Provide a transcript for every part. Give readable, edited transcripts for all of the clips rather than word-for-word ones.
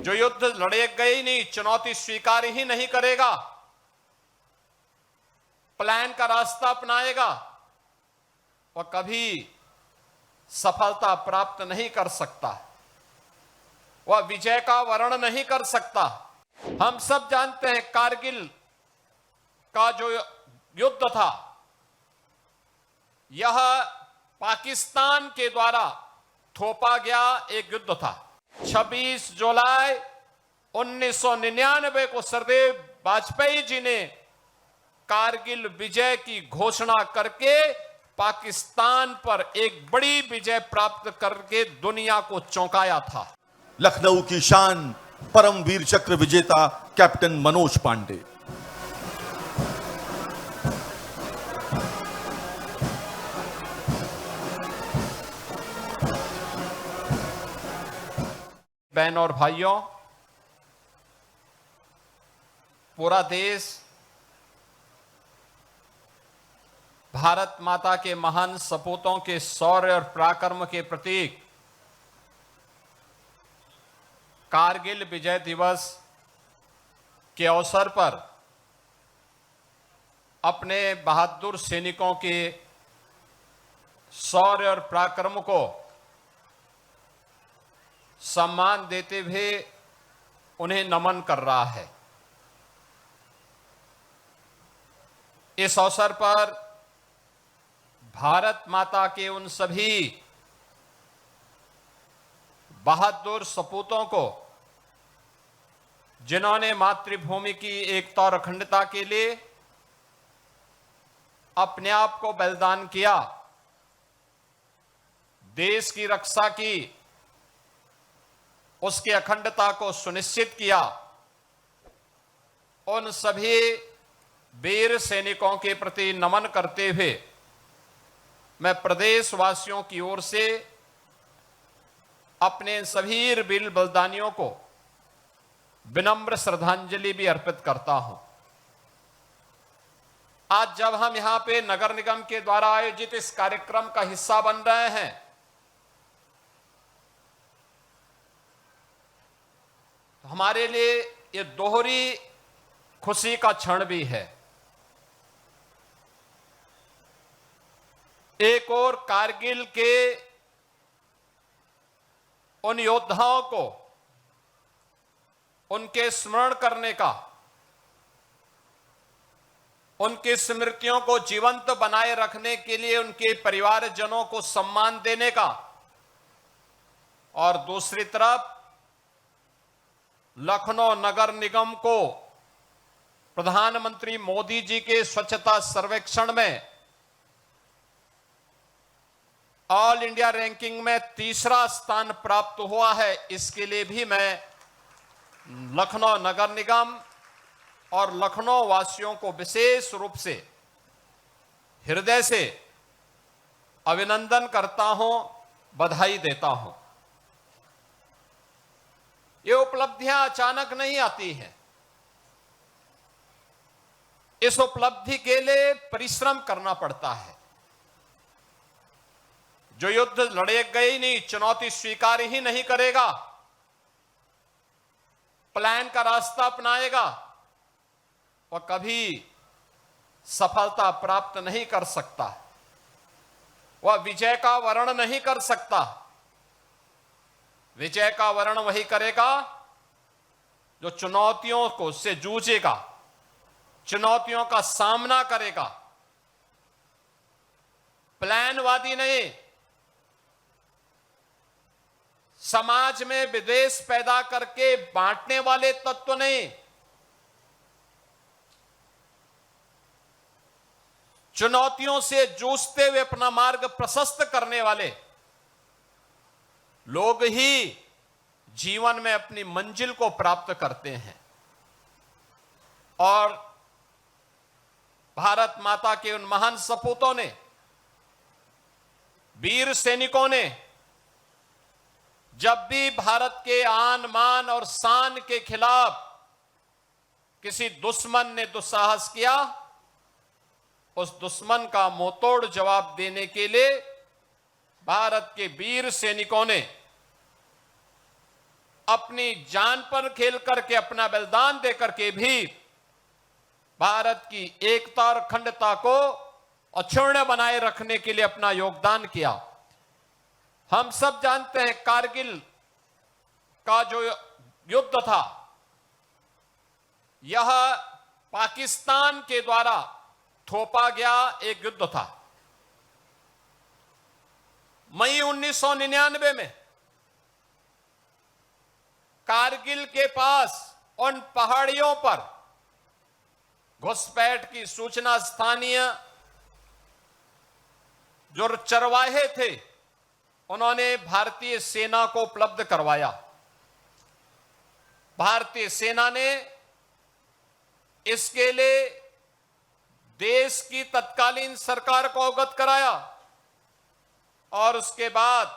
जो युद्ध लड़ेगा ही नहीं, चुनौती स्वीकार ही नहीं करेगा, प्लान का रास्ता अपनाएगा, वह कभी सफलता प्राप्त नहीं कर सकता, वह विजय का वर्ण नहीं कर सकता। हम सब जानते हैं कारगिल का जो युद्ध था, यह पाकिस्तान के द्वारा थोपा गया एक युद्ध था। 26 जुलाई 1999 को सरदेव वाजपेयी जी ने कारगिल विजय की घोषणा करके पाकिस्तान पर एक बड़ी विजय प्राप्त करके दुनिया को चौंकाया था। लखनऊ की शान परमवीर चक्र विजेता कैप्टन मनोज पांडे। बहनों और भाइयों, पूरा देश भारत माता के महान सपूतों के शौर्य और पराक्रम के प्रतीक कारगिल विजय दिवस के अवसर पर अपने बहादुर सैनिकों के शौर्य और पराक्रम को सम्मान देते हुए उन्हें नमन कर रहा है। इस अवसर पर भारत माता के उन सभी बहादुर सपूतों को जिन्होंने मातृभूमि की एकता और अखंडता के लिए अपने आप को बलिदान किया, देश की रक्षा की, उसकी अखंडता को सुनिश्चित किया, उन सभी वीर सैनिकों के प्रति नमन करते हुए मैं प्रदेशवासियों की ओर से अपने सभी वीर बलिदानियों को विनम्र श्रद्धांजलि भी अर्पित करता हूं। आज जब हम यहां पे नगर निगम के द्वारा आयोजित इस कार्यक्रम का हिस्सा बन रहे हैं, तो हमारे लिए ये दोहरी खुशी का क्षण भी है। एक और कारगिल के उन योद्धाओं को उनके स्मरण करने का, उनकी स्मृतियों को जीवंत बनाए रखने के लिए उनके परिवारजनों को सम्मान देने का, और दूसरी तरफ लखनऊ नगर निगम को प्रधानमंत्री मोदी जी के स्वच्छता सर्वेक्षण में ऑल इंडिया रैंकिंग में तीसरा स्थान प्राप्त हुआ है। इसके लिए भी मैं लखनऊ नगर निगम और लखनऊ वासियों को विशेष रूप से हृदय से अभिनंदन करता हूं, बधाई देता हूं। ये उपलब्धियां अचानक नहीं आती हैं। इस उपलब्धि के लिए परिश्रम करना पड़ता है। जो युद्ध लड़ेगा ही नहीं, चुनौती स्वीकार ही नहीं करेगा, प्लान का रास्ता अपनाएगा, वह कभी सफलता प्राप्त नहीं कर सकता, वह विजय का वर्ण नहीं कर सकता। विजय का वर्ण वही करेगा जो चुनौतियों को से जूझेगा, चुनौतियों का सामना करेगा, प्लानवादी नहीं, समाज में विद्वेष पैदा करके बांटने वाले तत्व नहीं, चुनौतियों से जूझते हुए अपना मार्ग प्रशस्त करने वाले लोग ही जीवन में अपनी मंजिल को प्राप्त करते हैं। और भारत माता के उन महान सपूतों ने, वीर सैनिकों ने जब भी भारत के आन मान और शान के खिलाफ किसी दुश्मन ने दुस्साहस किया, उस दुश्मन का मुंहतोड़ जवाब देने के लिए भारत के वीर सैनिकों ने अपनी जान पर खेल करके, अपना बलिदान दे करके भी भारत की एकता और अखंडता को अक्षुण्ण बनाए रखने के लिए अपना योगदान किया। हम सब जानते हैं कारगिल का जो युद्ध था, यह पाकिस्तान के द्वारा थोपा गया एक युद्ध था। मई 1999 में कारगिल के पास उन पहाड़ियों पर घुसपैठ की सूचना स्थानीय जो चरवाहे थे उन्होंने भारतीय सेना को उपलब्ध करवाया। भारतीय सेना ने इसके लिए देश की तत्कालीन सरकार को अवगत कराया और उसके बाद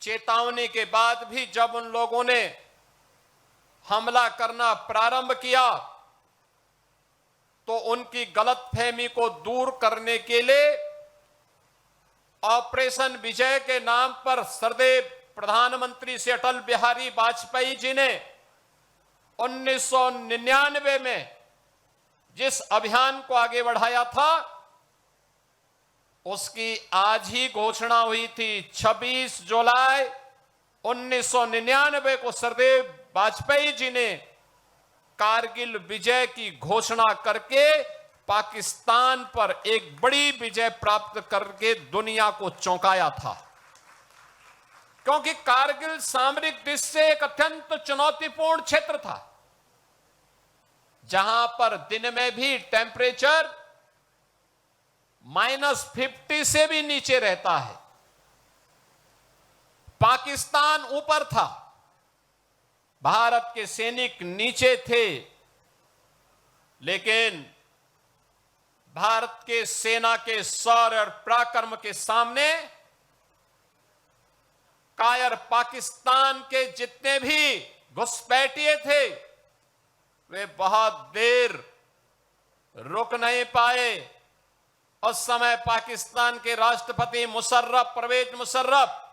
चेतावनी के बाद भी जब उन लोगों ने हमला करना प्रारंभ किया तो उनकी गलतफहमी को दूर करने के लिए ऑपरेशन विजय के नाम पर सरदेव प्रधानमंत्री से अटल बिहारी वाजपेयी जी ने 1999 में जिस अभियान को आगे बढ़ाया था उसकी आज ही घोषणा हुई थी। 26 जुलाई 1999 को सरदेव वाजपेयी जी ने कारगिल विजय की घोषणा करके पाकिस्तान पर एक बड़ी विजय प्राप्त करके दुनिया को चौंकाया था, क्योंकि कारगिल सामरिक दृष्टि से एक अत्यंत चुनौतीपूर्ण क्षेत्र था, जहां पर दिन में भी टेम्परेचर -50 से भी नीचे रहता है। पाकिस्तान ऊपर था, भारत के सैनिक नीचे थे, लेकिन भारत के सेना के शौर्य और पराक्रम के सामने कायर पाकिस्तान के जितने भी घुसपैठिए थे वे बहुत देर रुक नहीं पाए। उस समय पाकिस्तान के राष्ट्रपति मुशर्रफ, परवेज मुशर्रफ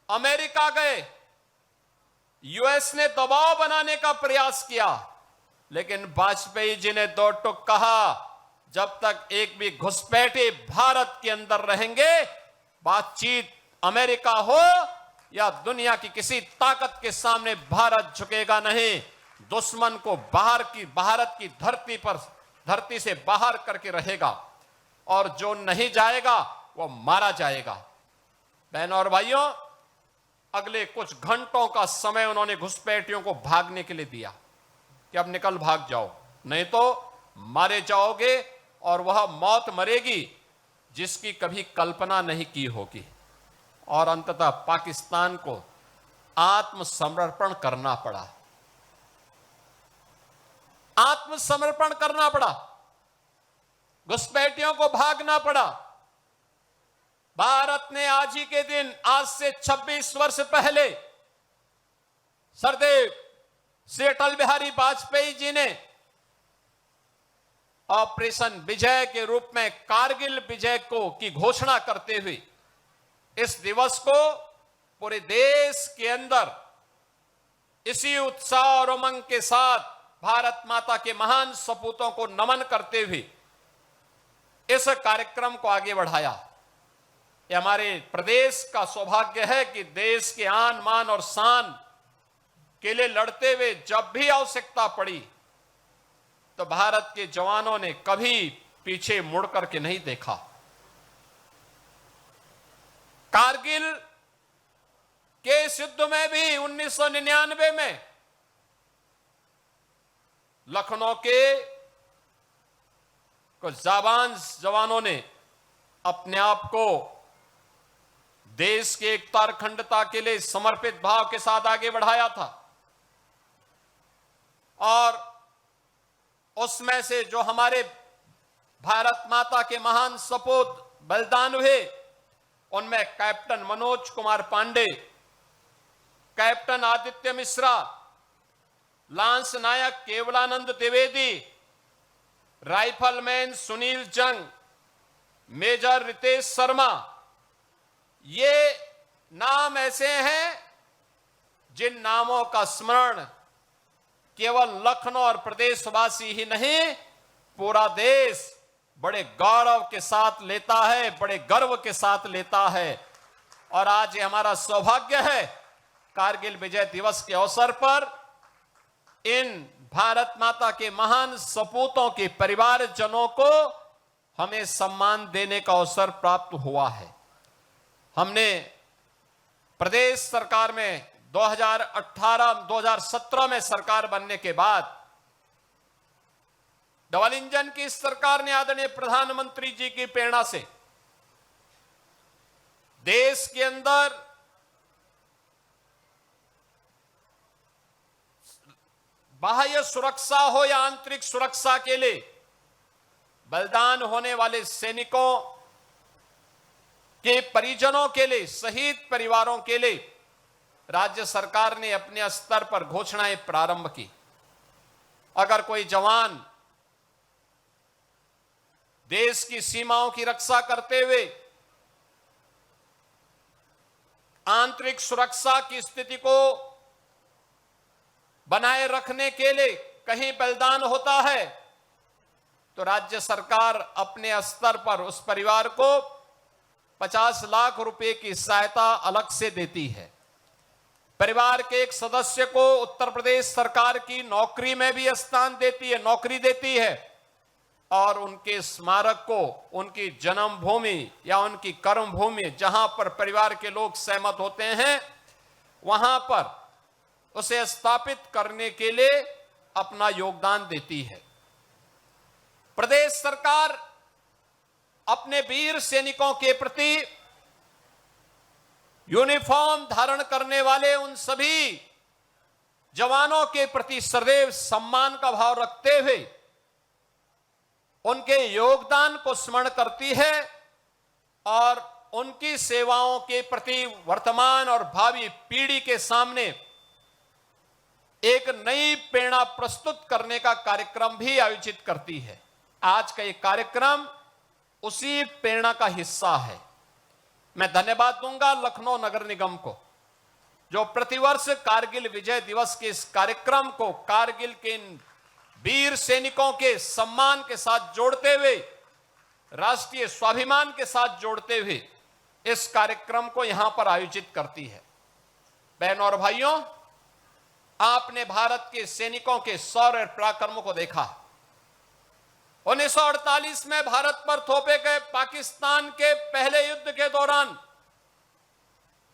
अमेरिका गए, यूएस ने दबाव बनाने का प्रयास किया, लेकिन वाजपेयी जी ने दो टूक कहा, जब तक एक भी घुसपैठे भारत के अंदर रहेंगे, बातचीत अमेरिका हो या दुनिया की किसी ताकत के सामने भारत झुकेगा नहीं। दुश्मन को भारत की धरती से बाहर करके रहेगा और जो नहीं जाएगा वो मारा जाएगा। बहनों और भाइयों, अगले कुछ घंटों का समय उन्होंने घुसपैठियों को भागने के लिए दिया कि अब निकल भाग जाओ, नहीं तो मारे जाओगे, और वह मौत मरेगी जिसकी कभी कल्पना नहीं की होगी। और अंततः पाकिस्तान को आत्मसमर्पण करना पड़ा, आत्मसमर्पण करना पड़ा, घुसपैठियों को भागना पड़ा। भारत ने आज ही के दिन, आज से 26 वर्ष पहले, सरदेव श्री अटल बिहारी वाजपेयी जी ने ऑपरेशन विजय के रूप में कारगिल विजय की घोषणा करते हुए इस दिवस को पूरे देश के अंदर इसी उत्साह और उमंग के साथ भारत माता के महान सपूतों को नमन करते हुए इस कार्यक्रम को आगे बढ़ाया। यह हमारे प्रदेश का सौभाग्य है कि देश के आन मान और शान के लिए लड़ते हुए जब भी आवश्यकता पड़ी तो भारत के जवानों ने कभी पीछे मुड़ करके नहीं देखा। कारगिल के युद्ध में भी 1999 में लखनऊ के कुछ जाबाज जवानों ने अपने आप को देश के एकता और अखंडता के लिए समर्पित भाव के साथ आगे बढ़ाया था, और उसमें से जो हमारे भारत माता के महान सपूत बलिदान हुए, उनमें captain Manoj Kumar Pandey, captain Aditya Mishra, lance naik Kevalanand Dwivedi, rifleman Sunil Jung, major Ritesh Sharma, ये नाम ऐसे हैं जिन नामों का स्मरण केवल लखनऊ और प्रदेशवासी ही नहीं, पूरा देश बड़े गौरव के साथ लेता है, बड़े गर्व के साथ लेता है। और आज ये हमारा सौभाग्य है, कारगिल विजय दिवस के अवसर पर इन भारत माता के महान सपूतों के परिवारजनों को हमें सम्मान देने का अवसर प्राप्त हुआ है। हमने प्रदेश सरकार में 2018-2017 में सरकार बनने के बाद डबल इंजन की सरकार ने आदरणीय प्रधानमंत्री जी की प्रेरणा से देश के अंदर बाह्य सुरक्षा हो या आंतरिक सुरक्षा के लिए बलिदान होने वाले सैनिकों के परिजनों के लिए, शहीद परिवारों के लिए राज्य सरकार ने अपने स्तर पर घोषणाएं प्रारंभ की। अगर कोई जवान देश की सीमाओं की रक्षा करते हुए आंतरिक सुरक्षा की स्थिति को बनाए रखने के लिए कहीं बलिदान होता है, तो राज्य सरकार अपने स्तर पर उस परिवार को 50 लाख रुपए की सहायता अलग से देती है। परिवार के एक सदस्य को उत्तर प्रदेश सरकार की नौकरी में भी स्थान देती है, नौकरी देती है, और उनके स्मारक को उनकी जन्मभूमि या उनकी कर्मभूमि जहां पर परिवार के लोग सहमत होते हैं वहां पर उसे स्थापित करने के लिए अपना योगदान देती है। प्रदेश सरकार अपने वीर सैनिकों के प्रति यूनिफॉर्म धारण करने वाले उन सभी जवानों के प्रति सदैव सम्मान का भाव रखते हुए उनके योगदान को स्मरण करती है और उनकी सेवाओं के प्रति वर्तमान और भावी पीढ़ी के सामने एक नई प्रेरणा प्रस्तुत करने का कार्यक्रम भी आयोजित करती है। आज का ये कार्यक्रम उसी प्रेरणा का हिस्सा है। मैं धन्यवाद दूंगा लखनऊ नगर निगम को, जो प्रतिवर्ष कारगिल विजय दिवस के इस कार्यक्रम को कारगिल के इन वीर सैनिकों के सम्मान के साथ जोड़ते हुए, राष्ट्रीय स्वाभिमान के साथ जोड़ते हुए इस कार्यक्रम को यहां पर आयोजित करती है। बहनों और भाइयों, आपने भारत के सैनिकों के शौर्य पराक्रमों को देखा। 1948 में भारत पर थोपे गए पाकिस्तान के पहले युद्ध के दौरान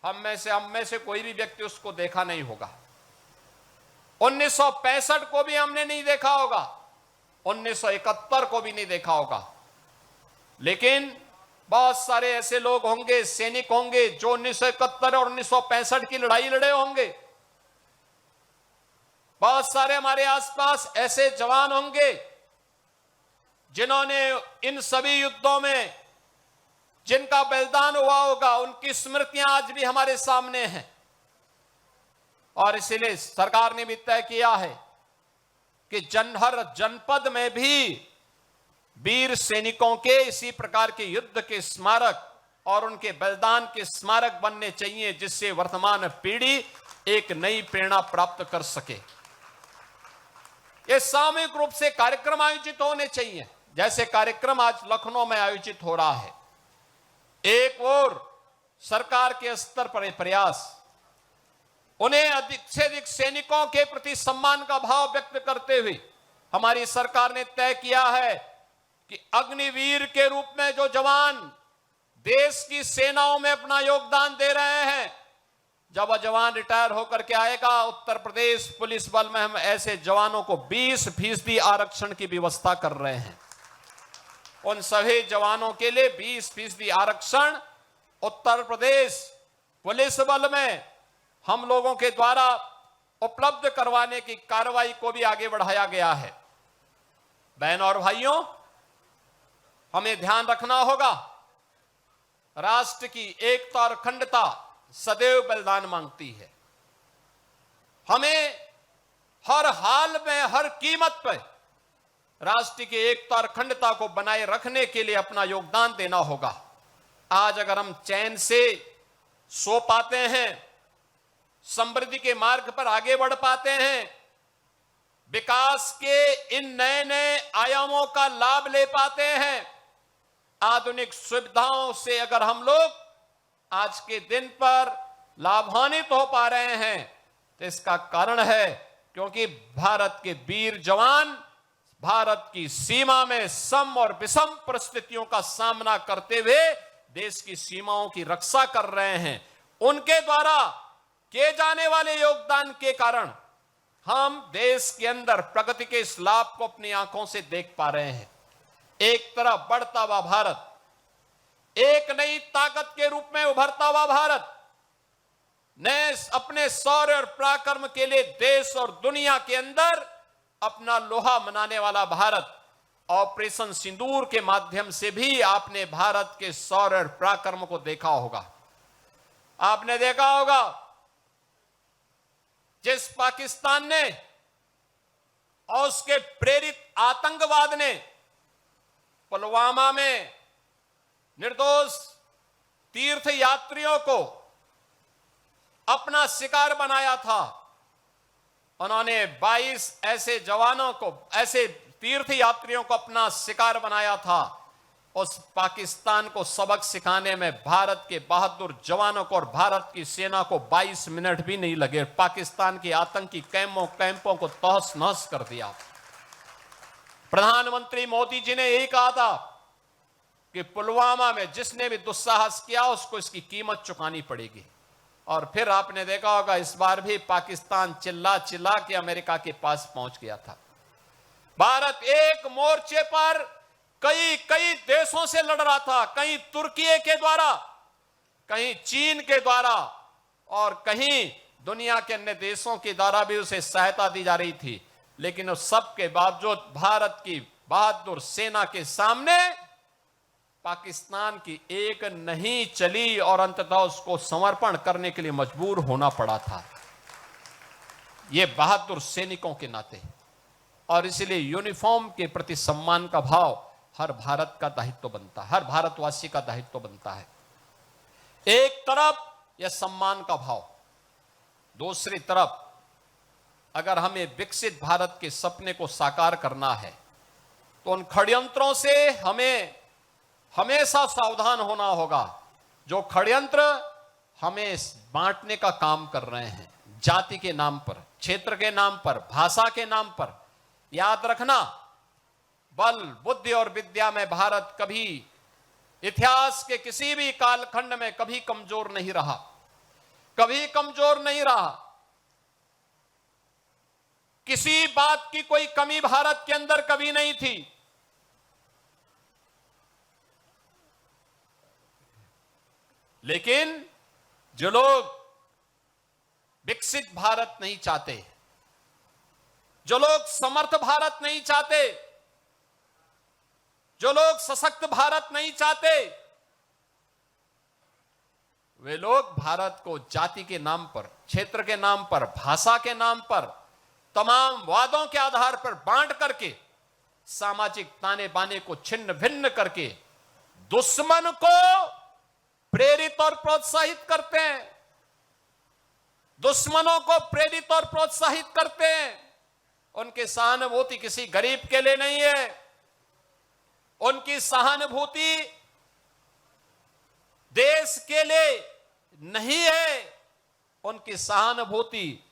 हम में से कोई भी व्यक्ति उसको देखा नहीं होगा। 1965 को भी हमने नहीं देखा होगा, 1971 को भी नहीं देखा होगा, लेकिन बहुत सारे ऐसे लोग होंगे, सैनिक होंगे जो 1971 और 1965 की लड़ाई लड़े होंगे। बहुत सारे हमारे आसपास ऐसे जवान होंगे जिन्होंने इन सभी युद्धों में जिनका बलिदान हुआ होगा, उनकी स्मृतियां आज भी हमारे सामने हैं। और इसीलिए सरकार ने भी तय किया है कि हर जनपद में भी वीर सैनिकों के इसी प्रकार के युद्ध के स्मारक और उनके बलिदान के स्मारक बनने चाहिए, जिससे वर्तमान पीढ़ी एक नई प्रेरणा प्राप्त कर सके। ये सामूहिक रूप से कार्यक्रम आयोजित होने चाहिए, जैसे कार्यक्रम आज लखनऊ में आयोजित हो रहा है। एक और सरकार के स्तर पर प्रयास, उन्हें अधिक से अधिक सैनिकों के प्रति सम्मान का भाव व्यक्त करते हुए हमारी सरकार ने तय किया है कि अग्निवीर के रूप में जो जवान देश की सेनाओं में अपना योगदान दे रहे हैं, जब वह जवान रिटायर होकर के आएगा, उत्तर प्रदेश पुलिस बल में हम ऐसे जवानों को 20% आरक्षण की व्यवस्था कर रहे हैं। उन सभी जवानों के लिए 20% आरक्षण उत्तर प्रदेश पुलिस बल में हम लोगों के द्वारा उपलब्ध करवाने की कार्रवाई को भी आगे बढ़ाया गया है। बहनों और भाइयों, हमें ध्यान रखना होगा, राष्ट्र की एकता और अखंडता सदैव बलिदान मांगती है। हमें हर हाल में, हर कीमत पर राष्ट्र की एकता और अखंडता को बनाए रखने के लिए अपना योगदान देना होगा। आज अगर हम चैन से सो पाते हैं, समृद्धि के मार्ग पर आगे बढ़ पाते हैं, विकास के इन नए नए आयामों का लाभ ले पाते हैं। आधुनिक सुविधाओं से अगर हम लोग आज के दिन पर लाभान्वित हो पा रहे हैं तो इसका कारण है क्योंकि भारत के वीर जवान भारत की सीमा में सम और विषम परिस्थितियों का सामना करते हुए देश की सीमाओं की रक्षा कर रहे हैं। उनके द्वारा किए जाने वाले योगदान के कारण हम देश के अंदर प्रगति के इस लाभ को अपनी आंखों से देख पा रहे हैं। एक तरफ बढ़ता हुआ भारत, एक नई ताकत के रूप में उभरता हुआ भारत, नए अपने शौर्य और पराक्रम के लिए देश और दुनिया के अंदर अपना लोहा मनाने वाला भारत। ऑपरेशन सिंदूर के माध्यम से भी आपने भारत के शौर्य और पराक्रम को देखा होगा। आपने देखा होगा जिस पाकिस्तान ने और उसके प्रेरित आतंकवाद ने पुलवामा में निर्दोष तीर्थ यात्रियों को अपना शिकार बनाया था, उन्होंने 22 ऐसे जवानों को, ऐसे तीर्थ यात्रियों को अपना शिकार बनाया था। उस पाकिस्तान को सबक सिखाने में भारत के बहादुर जवानों को और भारत की सेना को 22 मिनट भी नहीं लगे। पाकिस्तान की आतंकी कैंपों को तहस नहस कर दिया। प्रधानमंत्री मोदी जी ने यही कहा था कि पुलवामा में जिसने भी दुस्साहस किया उसको इसकी कीमत चुकानी पड़ेगी। और फिर आपने देखा होगा इस बार भी पाकिस्तान चिल्ला चिल्ला के अमेरिका के पास पहुंच गया था। भारत एक मोर्चे पर कई देशों से लड़ रहा था, कहीं तुर्की के द्वारा, कहीं चीन के द्वारा और कहीं दुनिया के अन्य देशों के द्वारा भी उसे सहायता दी जा रही थी। लेकिन उस सब के बावजूद भारत की बहादुर सेना के सामने पाकिस्तान की एक नहीं चली और अंततः उसको समर्पण करने के लिए मजबूर होना पड़ा था, ये बहादुर सैनिकों के नाते। और इसलिए यूनिफॉर्म के प्रति सम्मान का भाव हर भारत का दायित्व बनता है, हर भारतवासी का दायित्व बनता है। एक तरफ यह सम्मान का भाव, दूसरी तरफ अगर हमें विकसित भारत के सपने को साकार करना है तो उन षड्यंत्रों से हमें हमेशा सावधान होना होगा जो षड्यंत्र हमें बांटने का काम कर रहे हैं, जाति के नाम पर, क्षेत्र के नाम पर, भाषा के नाम पर। याद रखना, बल, बुद्धि और विद्या में भारत कभी इतिहास के किसी भी कालखंड में कभी कमजोर नहीं रहा, कभी कमजोर नहीं रहा। किसी बात की कोई कमी भारत के अंदर कभी नहीं थी। लेकिन जो लोग विकसित भारत नहीं चाहते, जो लोग समर्थ भारत नहीं चाहते, जो लोग सशक्त भारत नहीं चाहते, वे लोग भारत को जाति के नाम पर, क्षेत्र के नाम पर, भाषा के नाम पर, तमाम वादों के आधार पर बांट करके, सामाजिक ताने बाने को छिन्न भिन्न करके दुश्मन को प्रेरित और प्रोत्साहित करते हैं, दुश्मनों को प्रेरित और प्रोत्साहित करते हैं। उनकी सहानुभूति किसी गरीब के लिए नहीं है, उनकी सहानुभूति देश के लिए नहीं है, उनकी सहानुभूति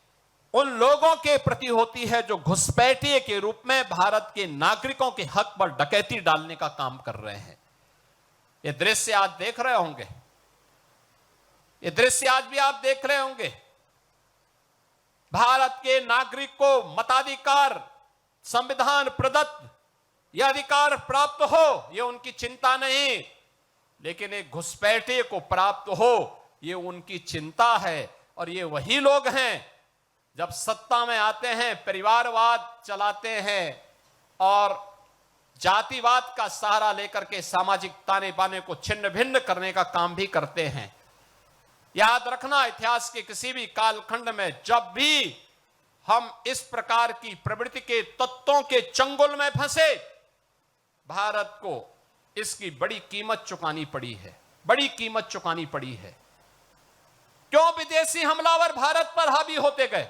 उन लोगों के प्रति होती है जो घुसपैठिए के रूप में भारत के नागरिकों के हक पर डकैती डालने का काम कर रहे हैं। ये दृश्य आज देख रहे होंगे, ये दृश्य आज भी आप देख रहे होंगे। भारत के नागरिक को मताधिकार, संविधान प्रदत्त यह अधिकार प्राप्त हो, यह उनकी चिंता नहीं, लेकिन एक घुसपैठिए को प्राप्त हो, यह उनकी चिंता है। और ये वही लोग हैं जब सत्ता में आते हैं परिवारवाद चलाते हैं और जातिवाद का सहारा लेकर के सामाजिक ताने बाने को छिन्न भिन्न करने का काम भी करते हैं। याद रखना, इतिहास के किसी भी कालखंड में जब भी हम इस प्रकार की प्रवृत्ति के तत्वों के चंगुल में फंसे, भारत को इसकी बड़ी कीमत चुकानी पड़ी है, बड़ी कीमत चुकानी पड़ी है। क्यों विदेशी हमलावर भारत पर हावी होते गए?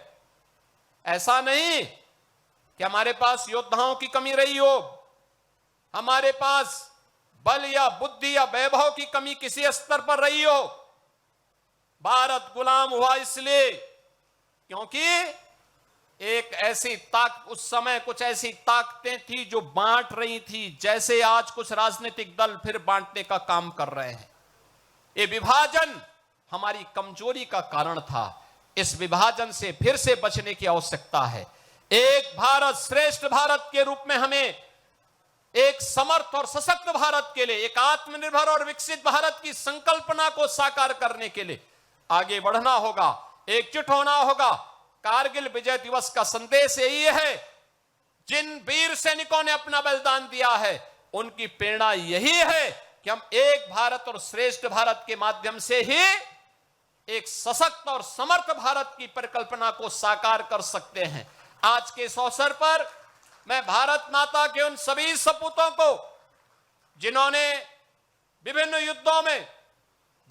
ऐसा नहीं कि हमारे पास योद्धाओं की कमी रही हो, हमारे पास बल या बुद्धि या वैभव की कमी किसी स्तर पर रही हो। भारत गुलाम हुआ इसलिए क्योंकि एक ऐसी उस समय कुछ ऐसी ताकतें थी जो बांट रही थी, जैसे आज कुछ राजनीतिक दल फिर बांटने का काम कर रहे हैं। ये विभाजन हमारी कमजोरी का कारण था। इस विभाजन से फिर से बचने की आवश्यकता है। एक भारत श्रेष्ठ भारत के रूप में हमें एक समर्थ और सशक्त भारत के लिए, एक आत्मनिर्भर और विकसित भारत की संकल्पना को साकार करने के लिए आगे बढ़ना होगा, एकजुट होना होगा। कारगिल विजय दिवस का संदेश यही है, जिन वीर सैनिकों ने अपना बलिदान दिया है उनकी प्रेरणा यही है कि हम एक भारत और श्रेष्ठ भारत के माध्यम से ही एक सशक्त और समर्थ भारत की परिकल्पना को साकार कर सकते हैं। आज के इस अवसर पर मैं भारत माता के उन सभी सपूतों को जिन्होंने विभिन्न युद्धों में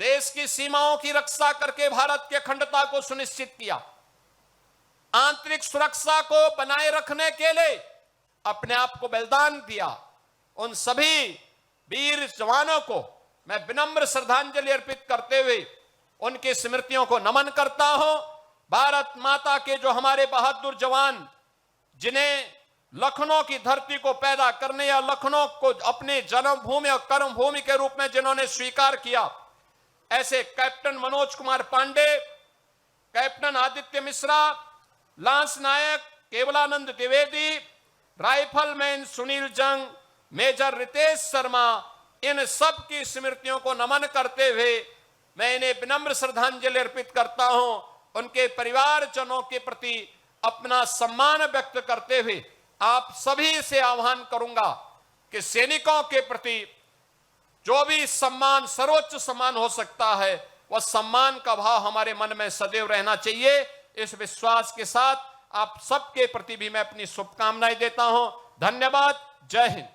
देश की सीमाओं की रक्षा करके भारत की अखंडता को सुनिश्चित किया, आंतरिक सुरक्षा को बनाए रखने के लिए अपने आप को बलिदान दिया, उन सभी वीर जवानों को मैं विनम्र श्रद्धांजलि अर्पित करते हुए उनकी स्मृतियों को नमन करता हूं। भारत माता के जो हमारे बहादुर जवान, जिन्हें लखनऊ की धरती को पैदा करने या लखनऊ को अपने जन्मभूमि और कर्मभूमि के रूप में जिन्होंने स्वीकार किया, ऐसे captain Manoj Kumar Pandey, captain Aditya Mishra, lance naik Kevalanand Dwivedi, rifleman Sunil Jung, major Ritesh Sharma, इन सब की स्मृतियों को नमन करते हुए मैं इन्हें विनम्र श्रद्धांजलि अर्पित करता हूं। उनके परिवारजनों के प्रति अपना सम्मान व्यक्त करते हुए आप सभी से आह्वान करूंगा कि सैनिकों के प्रति जो भी सम्मान, सर्वोच्च सम्मान हो सकता है, वह सम्मान का भाव हमारे मन में सदैव रहना चाहिए। इस विश्वास के साथ आप सबके प्रति भी मैं अपनी शुभकामनाएं देता हूं। धन्यवाद। जय हिंद।